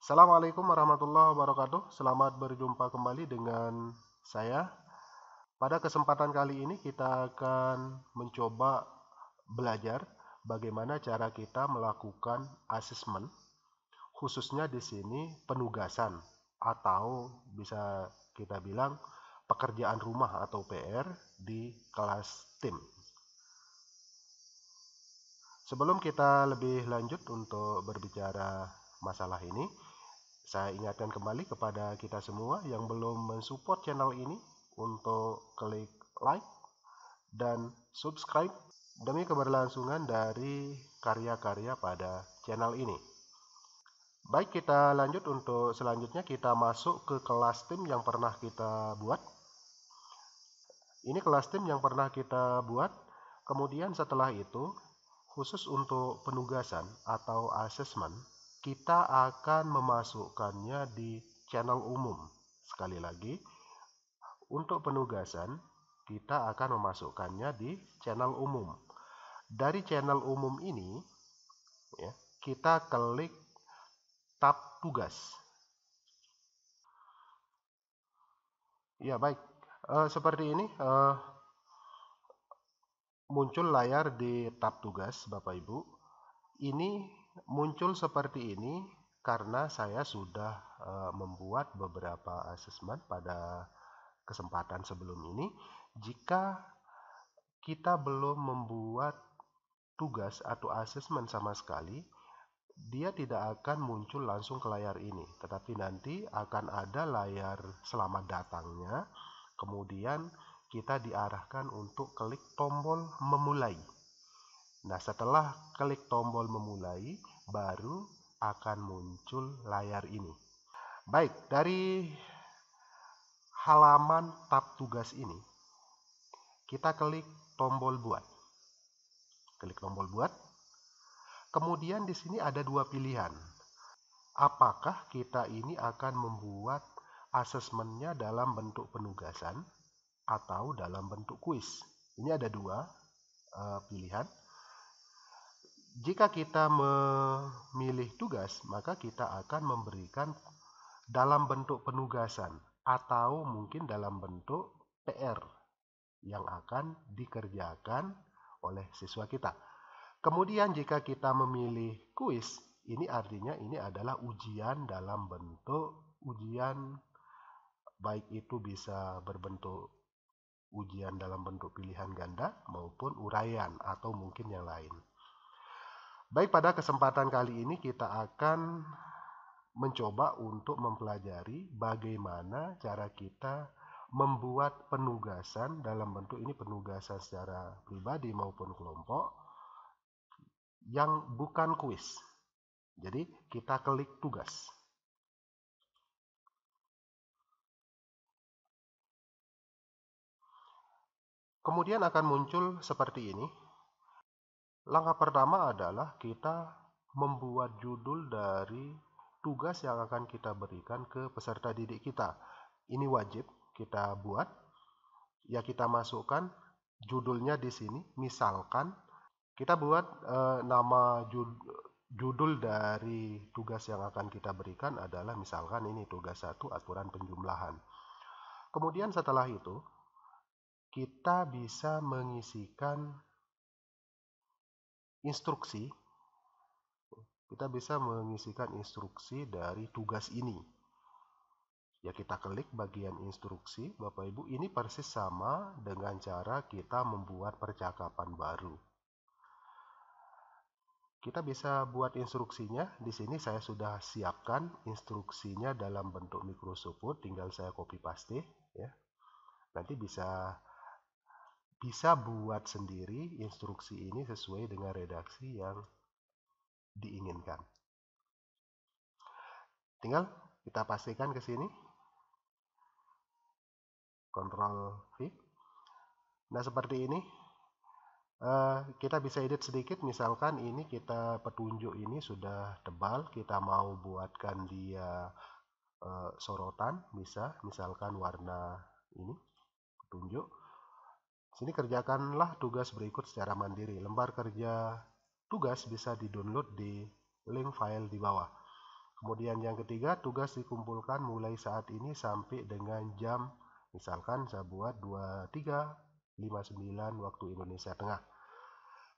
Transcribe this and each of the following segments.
Assalamualaikum warahmatullahi wabarakatuh. Selamat berjumpa kembali dengan saya. Pada kesempatan kali ini kita akan mencoba belajar bagaimana cara kita melakukan asesmen, khususnya di sini penugasan atau bisa kita bilang pekerjaan rumah atau PR di kelas tim. Sebelum kita lebih lanjut untuk berbicara masalah ini, saya ingatkan kembali kepada kita semua yang belum mensupport channel ini untuk klik like dan subscribe demi keberlangsungan dari karya-karya pada channel ini. Baik, kita lanjut untuk selanjutnya kita masuk ke kelas tim yang pernah kita buat. Ini kelas tim yang pernah kita buat. Kemudian setelah itu, khusus untuk penugasan atau asesmen, kita akan memasukkannya di channel umum. Sekali lagi, untuk penugasan, kita akan memasukkannya di channel umum. Dari channel umum ini, ya, kita klik tab tugas. Ya, baik. Seperti ini muncul layar di tab tugas, Bapak Ibu. Ini muncul seperti ini karena saya sudah membuat beberapa asesmen pada kesempatan sebelum ini. Jika kita belum membuat tugas atau asesmen sama sekali, dia tidak akan muncul langsung ke layar ini, tetapi nanti akan ada layar selamat datangnya. Kemudian kita diarahkan untuk klik tombol memulai. Nah, setelah klik tombol memulai, baru akan muncul layar ini. Baik, dari halaman tab tugas ini, kita klik tombol buat. Klik tombol buat. Kemudian di sini ada dua pilihan. Apakah kita ini akan membuat asesmennya dalam bentuk penugasan atau dalam bentuk kuis? Ini ada dua pilihan. Jika kita memilih tugas, maka kita akan memberikan dalam bentuk penugasan atau mungkin dalam bentuk PR yang akan dikerjakan oleh siswa kita. Kemudian jika kita memilih kuis, ini artinya ini adalah ujian dalam bentuk ujian, baik itu bisa berbentuk ujian dalam bentuk pilihan ganda maupun uraian atau mungkin yang lain. Baik, pada kesempatan kali ini kita akan mencoba untuk mempelajari bagaimana cara kita membuat penugasan dalam bentuk ini, penugasan secara pribadi maupun kelompok yang bukan kuis. Jadi kita klik tugas. Kemudian akan muncul seperti ini. Langkah pertama adalah kita membuat judul dari tugas yang akan kita berikan ke peserta didik kita. Ini wajib kita buat. Ya, kita masukkan judulnya di sini. Misalkan kita buat nama judul dari tugas yang akan kita berikan adalah misalkan ini tugas 1, aturan penjumlahan. Kemudian setelah itu kita bisa mengisikan instruksi. Kita bisa mengisikan instruksi dari tugas ini. Ya, kita klik bagian instruksi, Bapak Ibu. Ini persis sama dengan cara kita membuat percakapan baru. Kita bisa buat instruksinya. Di sini saya sudah siapkan instruksinya dalam bentuk Microsoft Word, tinggal saya copy paste ya. Nanti bisa buat sendiri instruksi ini sesuai dengan redaksi yang diinginkan. Tinggal kita pastikan ke sini. Ctrl V. Nah, seperti ini. Kita bisa edit sedikit, misalkan ini kita petunjuk ini sudah tebal, kita mau buatkan dia sorotan, bisa misalkan warna ini petunjuk. Sini kerjakanlah tugas berikut secara mandiri. Lembar kerja tugas bisa di-download di link file di bawah. Kemudian yang ketiga, tugas dikumpulkan mulai saat ini sampai dengan jam, misalkan saya buat 23.59 waktu Indonesia Tengah.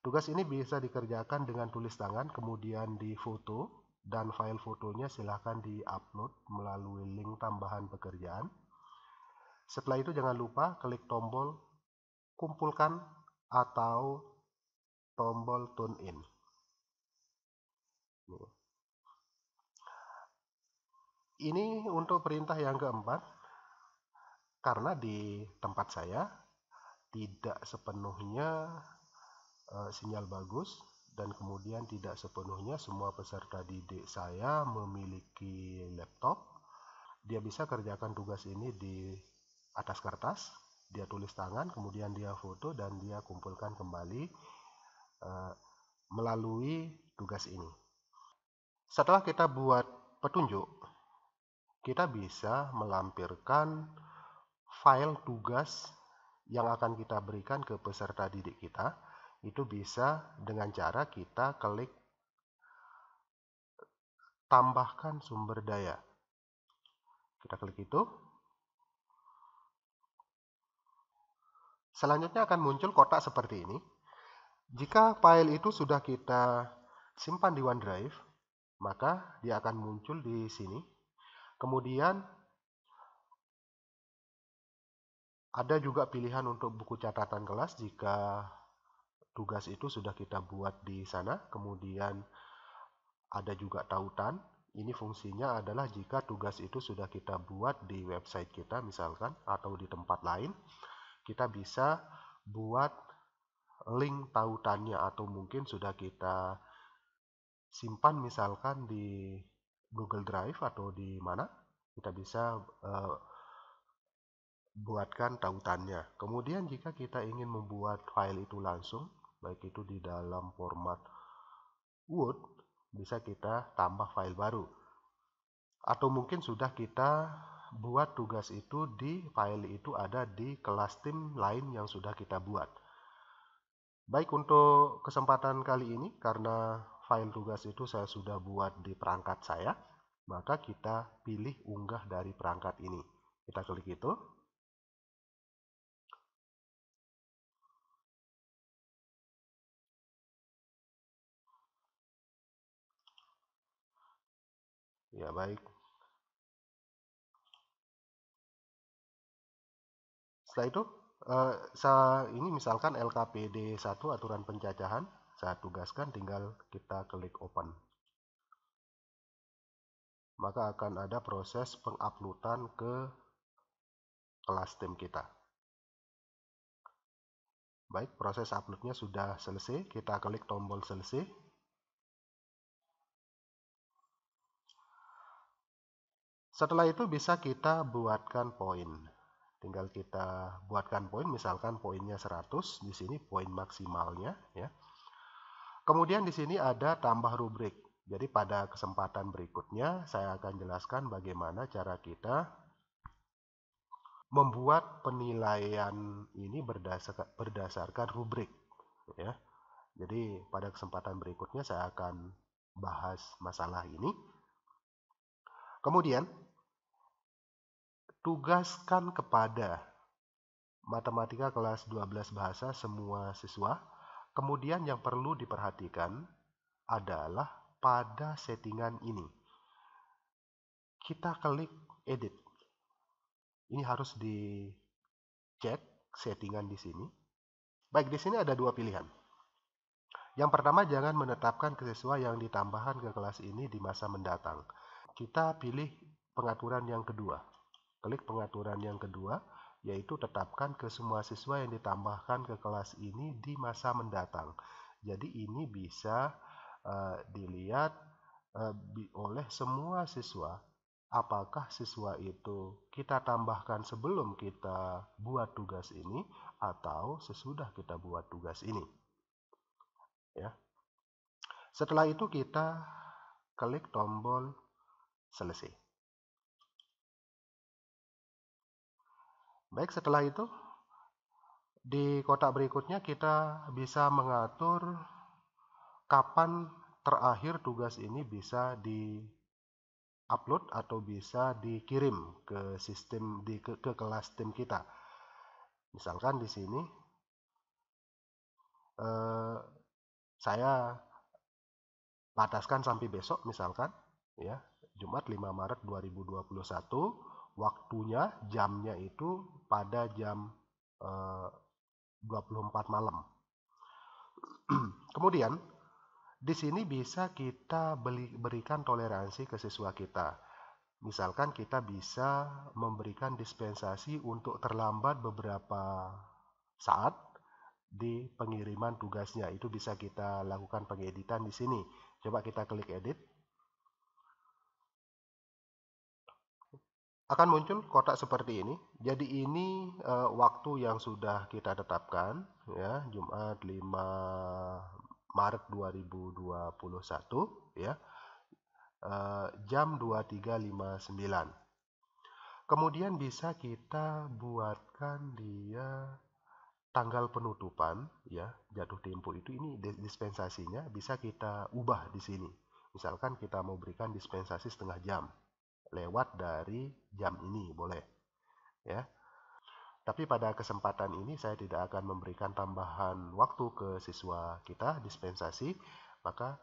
Tugas ini bisa dikerjakan dengan tulis tangan, kemudian difoto, dan file fotonya silahkan di-upload melalui link tambahan pekerjaan. Setelah itu jangan lupa klik tombol kumpulkan atau tombol tune in. Ini untuk perintah yang keempat, karena di tempat saya tidak sepenuhnya sinyal bagus, dan kemudian tidak sepenuhnya semua peserta didik saya memiliki laptop. Dia bisa kerjakan tugas ini di atas kertas, dia tulis tangan, kemudian dia foto, dan dia kumpulkan kembali melalui tugas ini. Setelah kita buat petunjuk, kita bisa melampirkan file tugas yang akan kita berikan ke peserta didik kita. Itu bisa dengan cara kita klik tambahkan sumber daya. Kita klik itu. Selanjutnya akan muncul kotak seperti ini. Jika file itu sudah kita simpan di OneDrive, maka dia akan muncul di sini. Kemudian ada juga pilihan untuk buku catatan kelas jika tugas itu sudah kita buat di sana. Kemudian ada juga tautan. Ini fungsinya adalah jika tugas itu sudah kita buat di website kita misalkan, atau di tempat lain, kita bisa buat link tautannya, atau mungkin sudah kita simpan misalkan di Google Drive atau di mana, kita bisa buatkan tautannya. Kemudian jika kita ingin membuat file itu langsung, baik itu di dalam format Word, bisa kita tambah file baru. Atau mungkin sudah kita buat tugas itu di file itu ada di kelas tim lain yang sudah kita buat. Baik, untuk kesempatan kali ini, karena file tugas itu saya sudah buat di perangkat saya, maka kita pilih unggah dari perangkat ini. Kita klik itu. Ya, baik. Setelah itu, ini misalkan LKPD 1 aturan pencacahan, saya tugaskan, tinggal kita klik open. Maka akan ada proses penguploadan ke kelas tim kita. Baik, proses uploadnya sudah selesai, kita klik tombol selesai. Setelah itu bisa kita buatkan poin. Tinggal kita buatkan poin, misalkan poinnya 100, di sini poin maksimalnya ya. Kemudian di sini ada tambah rubrik. Jadi pada kesempatan berikutnya saya akan jelaskan bagaimana cara kita membuat penilaian ini berdasarkan rubrik ya. Jadi pada kesempatan berikutnya saya akan bahas masalah ini. Kemudian tugaskan kepada matematika kelas 12 bahasa semua siswa. Kemudian yang perlu diperhatikan adalah pada settingan ini. Kita klik edit. Ini harus dicek settingan di sini. Baik, di sini ada dua pilihan. Yang pertama, jangan menetapkan siswa yang ditambahkan ke kelas ini di masa mendatang. Kita pilih pengaturan yang kedua. Klik pengaturan yang kedua, yaitu tetapkan ke semua siswa yang ditambahkan ke kelas ini di masa mendatang. Jadi ini bisa dilihat oleh semua siswa, apakah siswa itu kita tambahkan sebelum kita buat tugas ini atau sesudah kita buat tugas ini. Ya. Setelah itu kita klik tombol selesai. Baik, setelah itu di kotak berikutnya kita bisa mengatur kapan terakhir tugas ini bisa upload atau bisa dikirim ke sistem ke kelas tim kita. Misalkan di sini saya bataskan sampai besok misalkan ya, Jumat 5 Maret 2021, waktunya jamnya itu pada jam 24 malam. Kemudian di sini bisa kita berikan toleransi ke siswa kita. Misalkan kita bisa memberikan dispensasi untuk terlambat beberapa saat di pengiriman tugasnya. Itu bisa kita lakukan pengeditan di sini. Coba kita klik edit. Akan muncul kotak seperti ini. Jadi ini waktu yang sudah kita tetapkan ya, Jumat 5 Maret 2021 ya. Jam 23.59. Kemudian bisa kita buatkan dia tanggal penutupan ya, jatuh tempo itu, ini dispensasinya bisa kita ubah di sini. Misalkan kita mau berikan dispensasi setengah jam lewat dari jam ini boleh ya. Tapi pada kesempatan ini saya tidak akan memberikan tambahan waktu ke siswa kita dispensasi, maka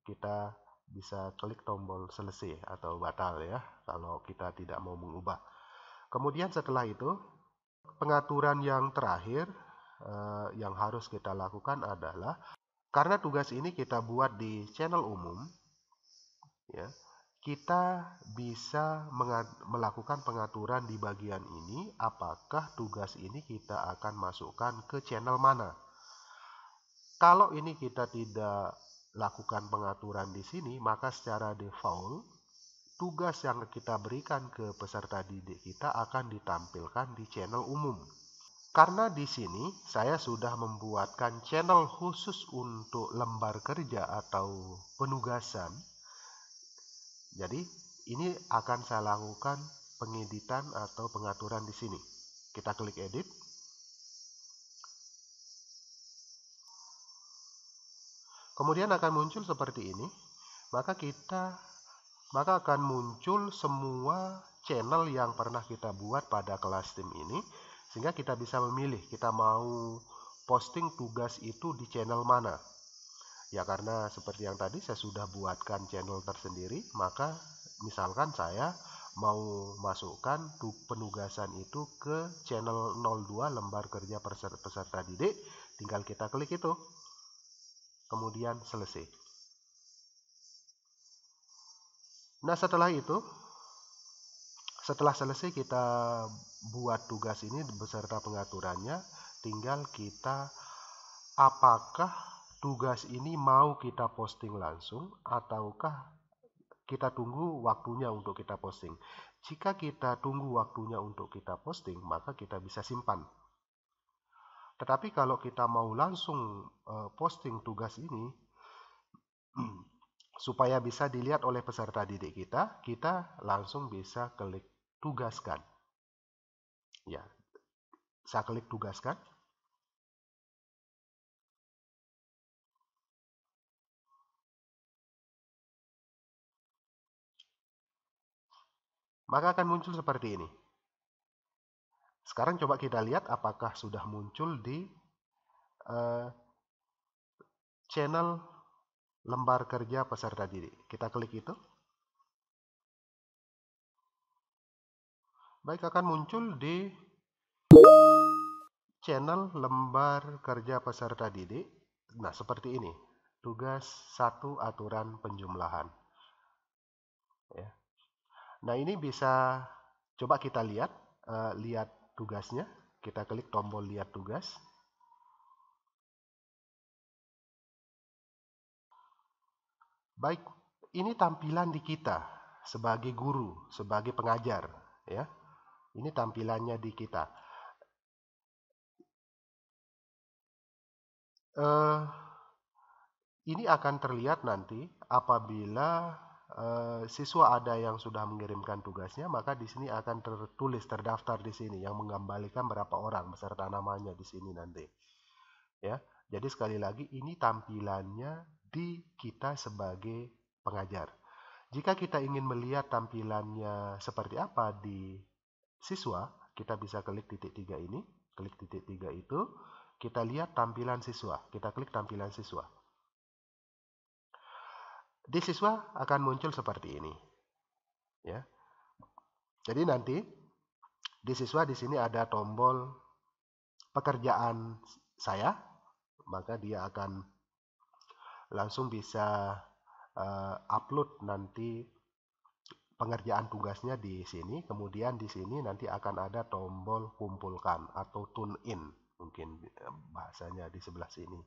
kita bisa klik tombol selesai atau batal ya kalau kita tidak mau mengubah. Kemudian setelah itu pengaturan yang terakhir yang harus kita lakukan adalah, karena tugas ini kita buat di channel umum ya, kita bisa melakukan pengaturan di bagian ini, apakah tugas ini kita akan masukkan ke channel mana. Kalau ini kita tidak lakukan pengaturan di sini, maka secara default tugas yang kita berikan ke peserta didik kita akan ditampilkan di channel umum. Karena di sini saya sudah membuatkan channel khusus untuk lembar kerja atau penugasan, jadi ini akan saya lakukan pengeditan atau pengaturan di sini. Kita klik edit. Kemudian akan muncul seperti ini. Maka akan muncul semua channel yang pernah kita buat pada kelas tim ini, sehingga kita bisa memilih kita mau posting tugas itu di channel mana. Ya karena seperti yang tadi saya sudah buatkan channel tersendiri, maka misalkan saya mau masukkan penugasan itu ke channel 02 lembar kerja peserta didik, tinggal kita klik itu, kemudian selesai. Nah setelah itu, setelah selesai kita buat tugas ini beserta pengaturannya, tinggal kita apakah tugas ini mau kita posting langsung ataukah kita tunggu waktunya untuk kita posting. Jika kita tunggu waktunya untuk kita posting, maka kita bisa simpan. Tetapi kalau kita mau langsung posting tugas ini supaya bisa dilihat oleh peserta didik kita langsung bisa klik tugaskan. Ya, saya klik tugaskan. Maka akan muncul seperti ini. Sekarang coba kita lihat apakah sudah muncul di channel lembar kerja peserta didik. Kita klik itu. Baik, akan muncul di channel lembar kerja peserta didik. Nah, seperti ini. Tugas 1 aturan penjumlahan. Ya. Nah, ini bisa coba kita lihat lihat tugasnya. Kita klik tombol lihat tugas. Baik, ini tampilan di kita sebagai guru, sebagai pengajar, ya. Ini tampilannya di kita. Ini akan terlihat nanti apabila siswa ada yang sudah mengirimkan tugasnya, maka di sini akan tertulis, terdaftar di sini yang mengembalikan berapa orang beserta namanya di sini nanti. Ya, jadi sekali lagi ini tampilannya di kita sebagai pengajar. Jika kita ingin melihat tampilannya seperti apa di siswa, kita bisa klik titik 3 ini. Klik titik 3 itu, kita lihat tampilan siswa. Kita klik tampilan siswa. Di siswa akan muncul seperti ini. Ya. Jadi nanti di siswa di sini ada tombol pekerjaan saya, maka dia akan langsung bisa upload nanti pengerjaan tugasnya di sini. Kemudian di sini nanti akan ada tombol kumpulkan atau tune in, mungkin bahasanya di sebelah sini.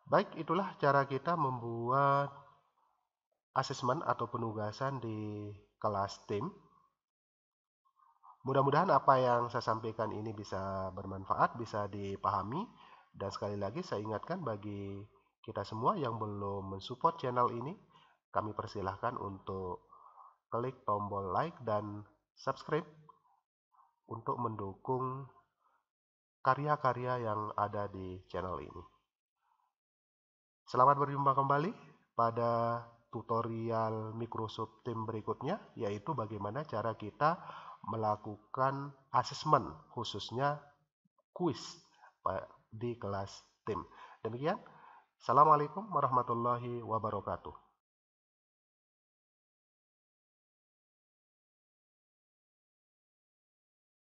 Baik, itulah cara kita membuat asesmen atau penugasan di kelas tim. Mudah-mudahan apa yang saya sampaikan ini bisa bermanfaat, bisa dipahami. Dan sekali lagi saya ingatkan bagi kita semua yang belum mensupport channel ini, kami persilahkan untuk klik tombol like dan subscribe untuk mendukung karya-karya yang ada di channel ini. Selamat berjumpa kembali pada tutorial Microsoft Teams berikutnya, yaitu bagaimana cara kita melakukan asesmen, khususnya kuis di kelas tim. Demikian, Assalamualaikum warahmatullahi wabarakatuh.